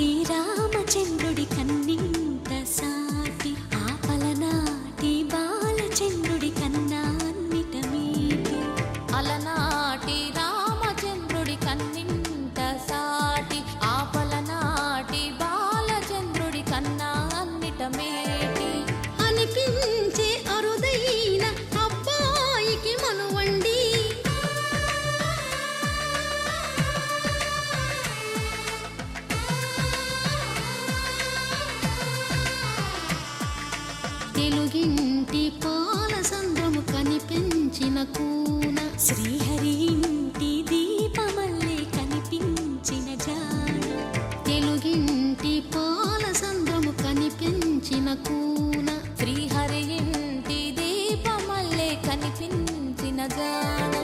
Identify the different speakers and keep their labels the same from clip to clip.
Speaker 1: రామచంద్రుడి కన్నింత సాటి ఆపలనాటి బాలచంద్రుడి కన్నా అన్నిట మీటి
Speaker 2: అలనాటి రామచంద్రుడి కన్నింత సాటి ఆపలనాటి బాలచంద్రుడి కన్నా అన్నిట మేటి
Speaker 1: అనిపించే అరుదైన అబ్బాయికి మనువండి తెలుగింటి పాలసంద్రము కనిపించిన కూన శ్రీహరి ఇంటి దీపమల్లే కనిపించిన జాడ తెలుగింటి పాలసంద్రము కనిపించిన కూన
Speaker 2: శ్రీహరి ఇంటి దీపమల్లే కనిపించిన జాడ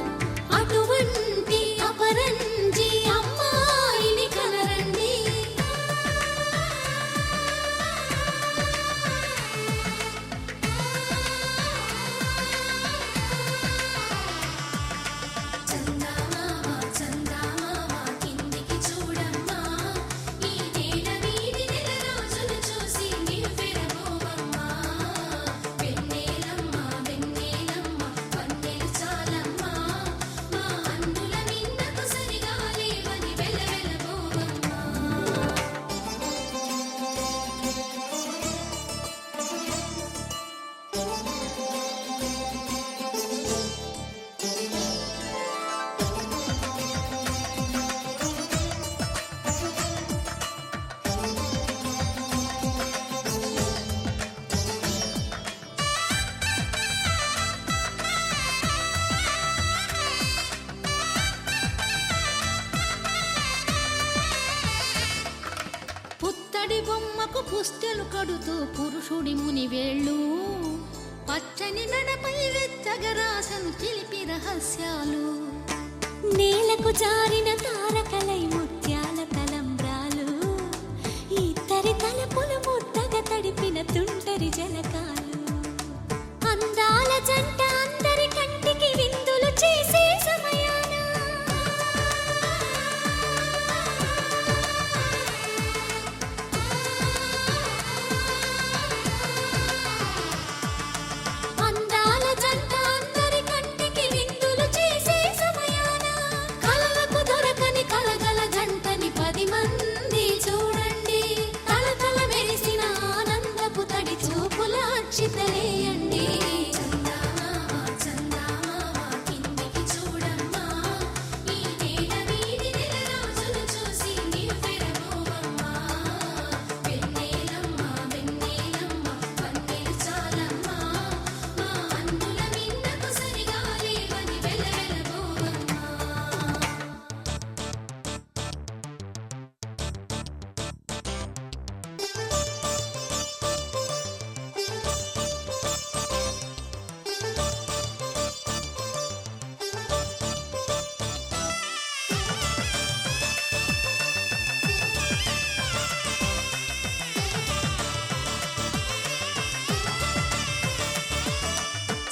Speaker 1: అటువంటి అపరంజి అమ్మాయిని కనరండి పుత్తడి బొమ్మకు పుస్తెలు కడుతూ పురుషుడి ముని వేళ్ళు పచ్చని మెడపై వెచ్చగరాసను చిలిపి రహస్యాలు నేలకు జారిన తారకలై ముత్యాల తలంబ్రాలు ఇద్దరి తలపులు ముద్దగా తడిపిన తుంటరి జలకాలు అందాల జంట అందరి కంటికి విందులు చేసే సమయాన అందాల జంట అందరి కంటికి విందులు చేసే సమయాన కలలకు దొరకని కలగల జంటని 10 మంది చూడండి తలతల మెరిసిన ఆనందపు తడి చూపుల అచ్చితలేయండి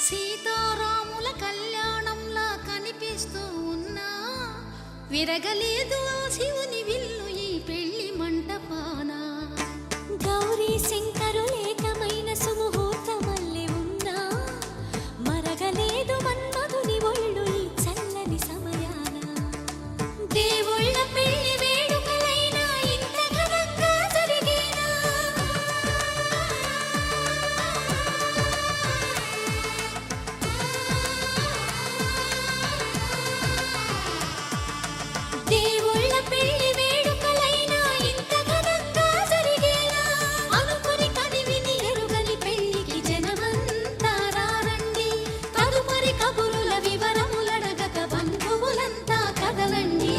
Speaker 1: సీతారాముల కళ్యాణంలా కనిపిస్తూ ఉన్నా విరగలేదు ఆ శివుని విల్లు ఈ పెళ్లి మంటపాన గౌరీ శంకరులేకమైన సుముహూర్తమల్లె ఉన్నా మరగలేదు మన్మధుని ఒళ్ళు ఈ చల్లని సమయాన దేవుళ్ళ పెళ్లి వేడుకలైనా ఇంత ఘనంగా జరిగేనా దేవుళ్ళ పెళ్లి వేడుకలైనా ఇంత ఘనంగా జరిగేలా అనుకుని కనివిని ఎరుగని పెళ్లికి జనమంతా రారండి తదుపరి కబురుల వివరములడగక బంధువులంతా కదలండి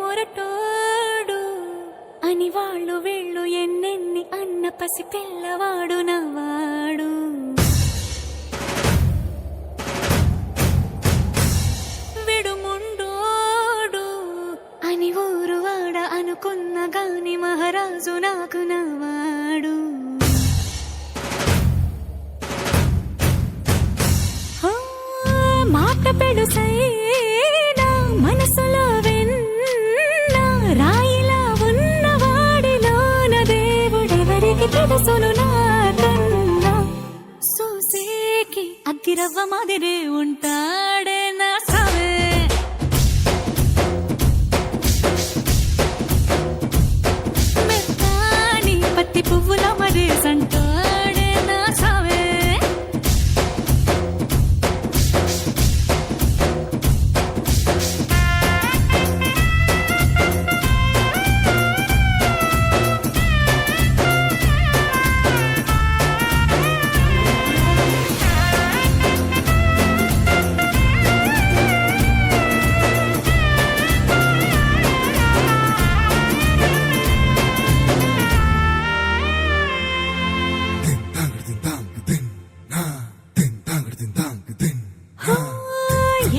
Speaker 1: విడుమొరటోడు అని వాళ్ళు వీళ్ళు ఎన్నెన్ని అన్న పసి పిల్లవాడు నవ్వాడు విడుముండోడు రోజు నాకు నవ్వాడు. మాట పెడుసైనా మనసులో వెన్న రాయిలా ఉన్నవాడిలోన దేవుడెవరికి తెలుసును నాకన్నా. సూసేకి అగ్గిరవ్వ మాదిరే ఉంటాడే నా సావే. మెత్తాని పత్తి పువ్వుల మరేసంటాడే నా సావే.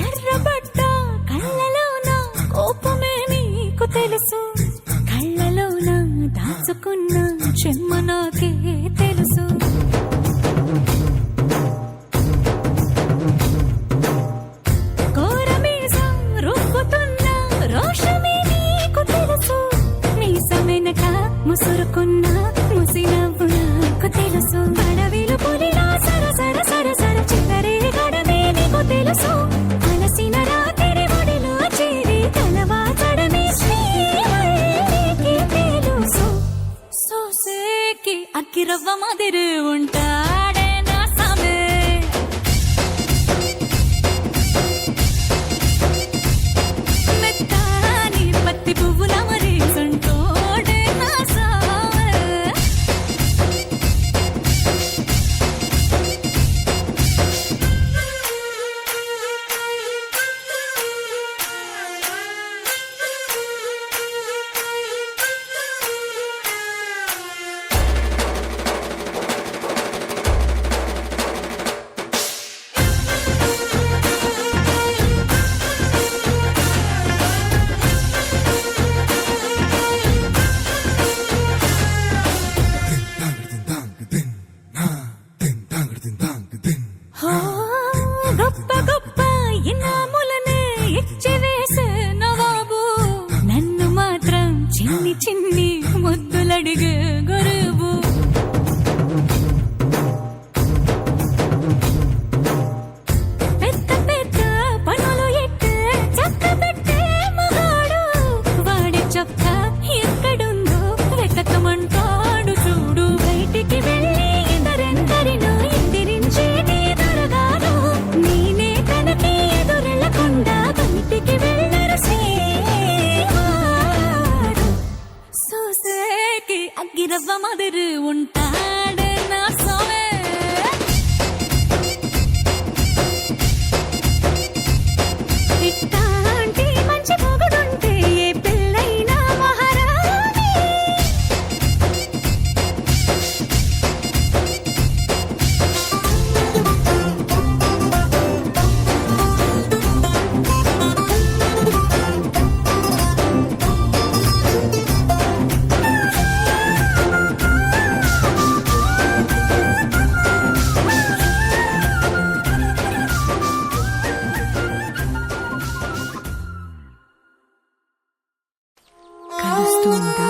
Speaker 1: ఎర్రబడ్డ కళ్ళలోన కోపమే నీకు తెలుసు, కళ్ళలోన దాచుకున్న చెమ్మ నాకే తెలుసు. కోరమీసం రుబ్బుతున్న రోషమే నీకు తెలుసు, మీసమెనక ముసురుకున్న ముసినవ్వు నాకు తెలుసు. అడవిలు పులిలా సరసర సరసర చివరి గడమే నీకు తెలుసు. అలసిన రాత్రి ఒడిలో చేరి తలవాచడమే శ్రీవల్లికి తెలుసు. సోసేకి అక్కిరవ్వ మాదిరి ఉంటాడే నా సామే. మెత్తాని పత్తి పువ్వుల మరేసంటోడే నా సామే. గొప్ప గొప్ప ఇనాములనే ఇచ్చి వేసే నవాబు, నన్ను మాత్రం చిన్ని చిన్ని ముద్దులడిగే గురువు. పెద్ద పెద్ద పనులు ఎట్టే చక్క పెట్టే మగాడు, వాడి చొక్క ఎక్కడుందో వెతకమంటాడు చూడు. బయటికి వెళ్ళి ఎందరెందరినో ఎదిరించేటి దొరగాడు, నేనే తనకి ఎదురెళ్ళకుండా బయటికి వెళ్ళరు శ్రీవాడు. సోసేకి అగ్గిరవ్వ మాదిరి ఉంటాడే నా సోమే. ఇట్టాంటి మంచి మొగుడుంటే ఏ పెళ్ళైనా మహారాణి. కలుస్తూ ఉంటా.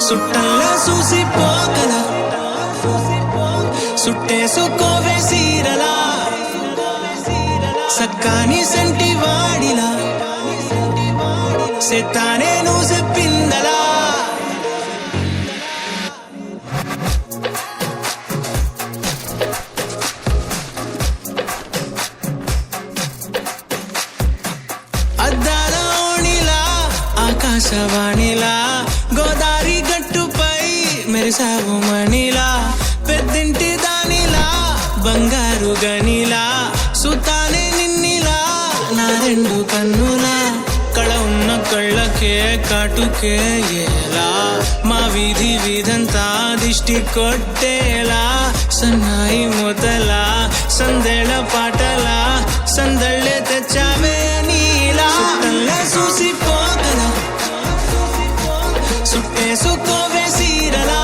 Speaker 3: సుట్టల్లా చూసిపోగల సుట్టేసుకోవే సీరలా, సక్కాని సంటి వాడిలా సెత్తానే నువ్వు చెప్పిందలా. అద్దాల ఓణిలా ఆకాశవాణిలా గోదారి గట్టుపై మెరిసావు మణిలా, పెద్దింటి దానిలా బంగారు గనిలా, సుతానే నిన్నిలా నా రెండు కన్నులా కళ ఉన్న కళ్ళకే కాటుకే ఎలా మా వీధి వీధంతా దిష్టి కొట్టేలా సన్నాయి మొదలా సందేళ పాటలా సందళ్ళే తెచ్చావే నీలా సుట్టల్లే చూసిపోగలా సుట్టేసుకోవే సీరలా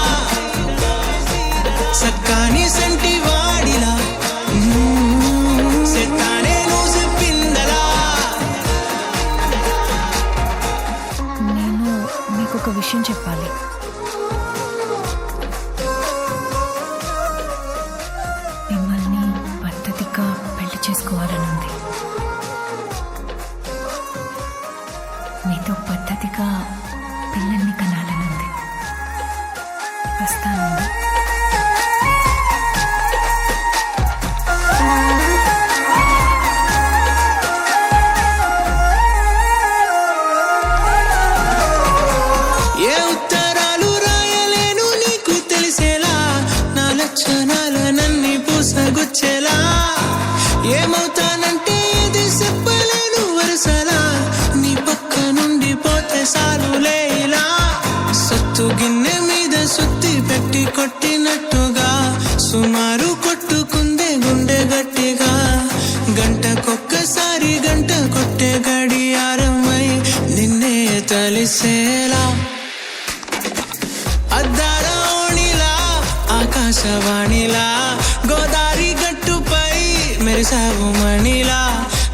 Speaker 3: సక్కాని సంటి వాడిలా సెత్తానే నువ్వు చెప్పిందలా
Speaker 1: నేను మీకు ఒక విషయం చెప్పాలి. మిమ్మల్ని పద్ధతిగా పెళ్లి చేసుకోవాలనుంది. మీతో పద్ధతిగా పిల్లల్ని కనాలనుంది. వస్తానండి.
Speaker 3: ఏ ఉత్తరాలు రాయలేను నీకు తెలిసేలా నా లక్షణాలనన్నీ పూసగుచ్చేలా ఏమవుతానంటే ఇది చెప్పలేను వరుసలా నీ పక్క నుండి పోతే సాలులే ఇలా సత్తు గిన్నె మీద సుత్తి పెట్టి కొట్టినట్టుగా సుమారు కొట్టుకుందే గుండె గట్టిగా గంటకొక్కసారి గంట కొట్టే గడియారమై నిన్నే తలిసేలా అద్దాల ఓణిలా ఆకాశవాణిలా గోదారి గట్టుపై మెరిసావు మణిలా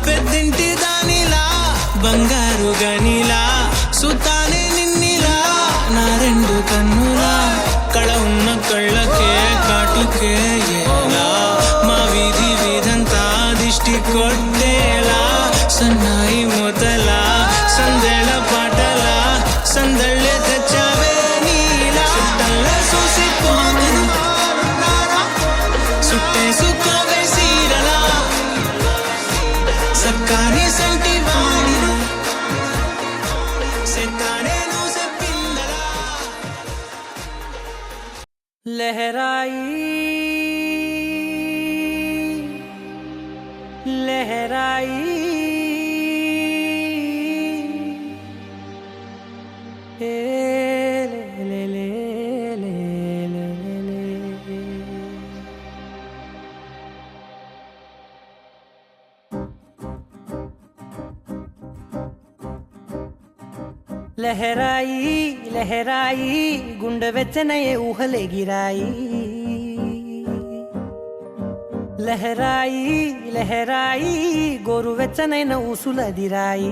Speaker 3: పెద్దింటి దానిలా బంగారు గనిలా సుతానే నిన్నిలా నా రెండు కన్నులా కళ ఉన్న కళ్ళకే కాటుకే ఎలా మా వీధి వీధంతా దిష్టి కొట్టేలా సన్నాయి మొదలా సందేళ పాటలా సందళ్ళే తెచ్చావే నీలా సుట్టల్లే చూసిపోగలా సుట్టేసుకోవే సీరలా సక్కాని సంటి వాడిలా సెత్తానే నువ్వు చెప్పిందలా
Speaker 4: लहराई लहराई ए ले ले ले ले ले ले लहराई लहराई गुंड వెచ్చనయే ఊహలే గిరాయి లహరాయి లహరాయి గోరు వెచ్చనైన ఊసులదిరాయి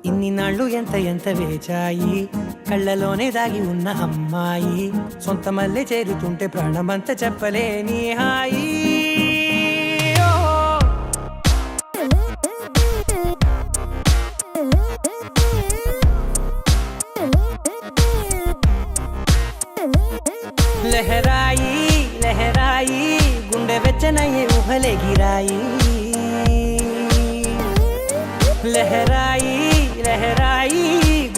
Speaker 4: ఇన్ని నాళ్ళు ఎంత ఎంత వేచాయి కళ్ళలోనే దాగి ఉన్న అమ్మాయి సొంత మల్లె చేరుతుంటే ప్రాణమంతా చెప్పలేని హాయి లహరాయి లహరాయి గుండె వెచ్చనయ్యే ఊహలే గిరాయి లహరాయి లహరాయి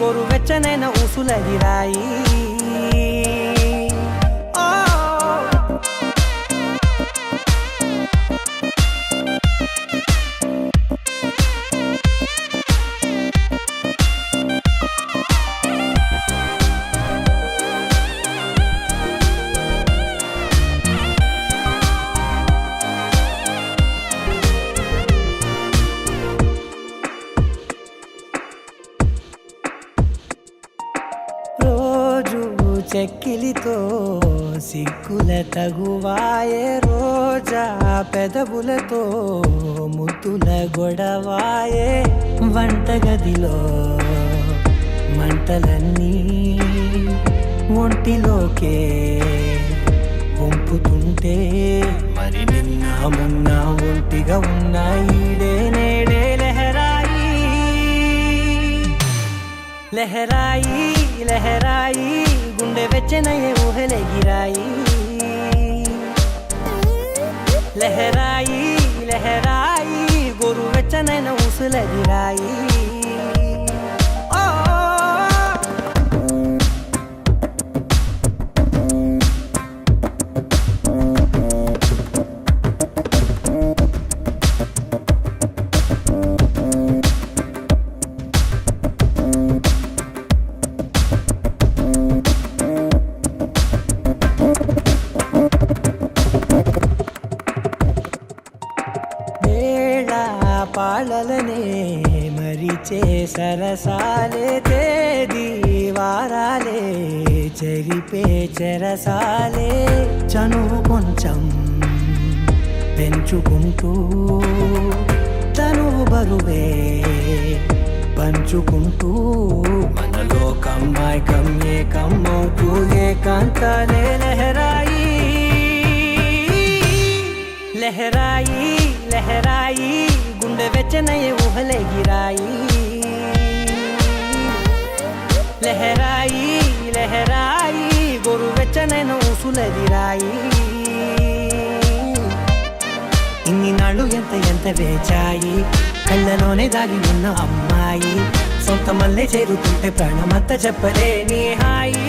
Speaker 4: గోరు వెచ్చనైన ఊసులదిరాయి చెక్కిలితో సిగ్గుల తగువాయే రోజా పెదవులతో ముద్దుల గొడవాయే వంటగదిలో మంటలన్నీ ఒంటిలోకే వంపుతుంటే మరి నిన్న మొన్న ఒంటిగా ఉన్నాయి నేడే లహరాయి లహరాయి లహరాయి గుండె వెచ్చనయ్యే ఊహలే గిరాయి లహరాయి లహరాయి గోరు వెచ్చనైన ఊసులదిరాయి కలలనే మరిచే సరసాలే తేదీ వారాలే చెరిపే చెరసాలే చనువు కొంచెం పెంచుకుంటూ తనువు బరువే పంచుకుంటూ మనలో కమ్మాయికం ఏకమవుతూ ఏకాంతాలే లహరాయి లహరాయి లహరాయి గుండె వెచ్చనయ్యే ఊహలే గిరాయి లహరాయి లహరాయి గోరు వెచ్చనైన ఊసులదిరాయి ఇన్ని నాళ్ళు ఎంత ఎంత వేచాయి కళ్ళలోనే దాగి ఉన్న అమ్మాయి సొంత మల్లె చేరుతుంటే ప్రాణమంతా చెప్పలేని హాయి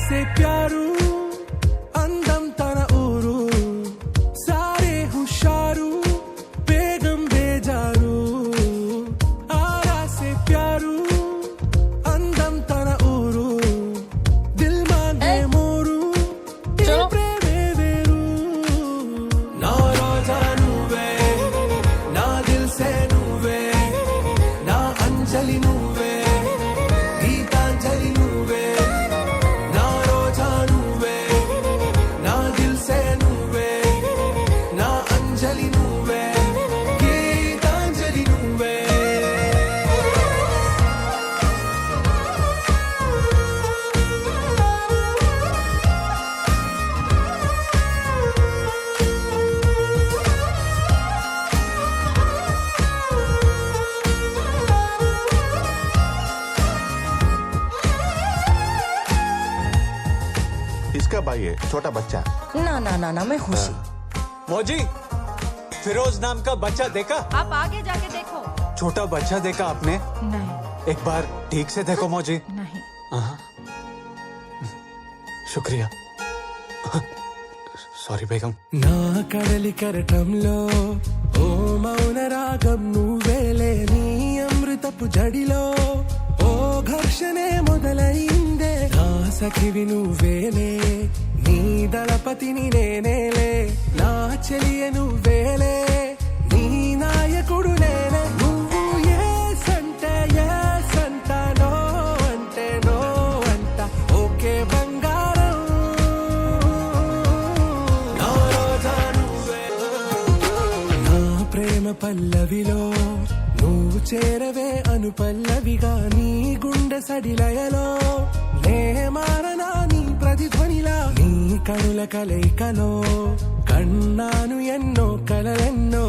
Speaker 5: से प्यारू అందం తన ఊరు సారే హుషారు బేగం బేజారు ఆరా సే ప్యారు అందం తన ఊరు దిల్ మాంగే మోరు ప్రేమే వేరు నా రోజా నువ్వే నా దిల్ సే నువ్వే నా అంజలి నువ్వే గీతాంజలి నువ్వే
Speaker 6: इसका भाई है छोटा बच्चा।
Speaker 7: ना ना ना ना मैं खुशी।
Speaker 8: मौजी फिरोज नाम का बच्चा देखा?
Speaker 1: आप आगे जाके देखो।
Speaker 8: छोटा बच्चा देखा आपने?
Speaker 1: नहीं
Speaker 8: एक बार ठीक से देखो मौजी।
Speaker 1: नहीं
Speaker 8: शुक्रिया। సారీ బేగం.
Speaker 5: నా కడలి కరటంలో ఓ మౌన రాగం నువ్వేలే నీ అమృతపు జడిలో ఓ ఘర్షణే మొదలైందే నా సఖివి నువ్వేలే నీ దళపతిని నేనేలే నా చెలియ నువ్వేలే నీ నాయకుడు నేనే నువ్వు ఏ సంట నో అంటే నో అంట ఓకే బంగారం నా రోజా నువ్వే నా ప్రేమ పల్లవిలో నువ్వు చేరవే అను పల్లవిగా నీ గుండె సడిలయలో నే మారనా నీ ప్రతిధ్వనిలా నీ కనుల కలయికలో కన్నాను ఎన్నో కలలెన్నో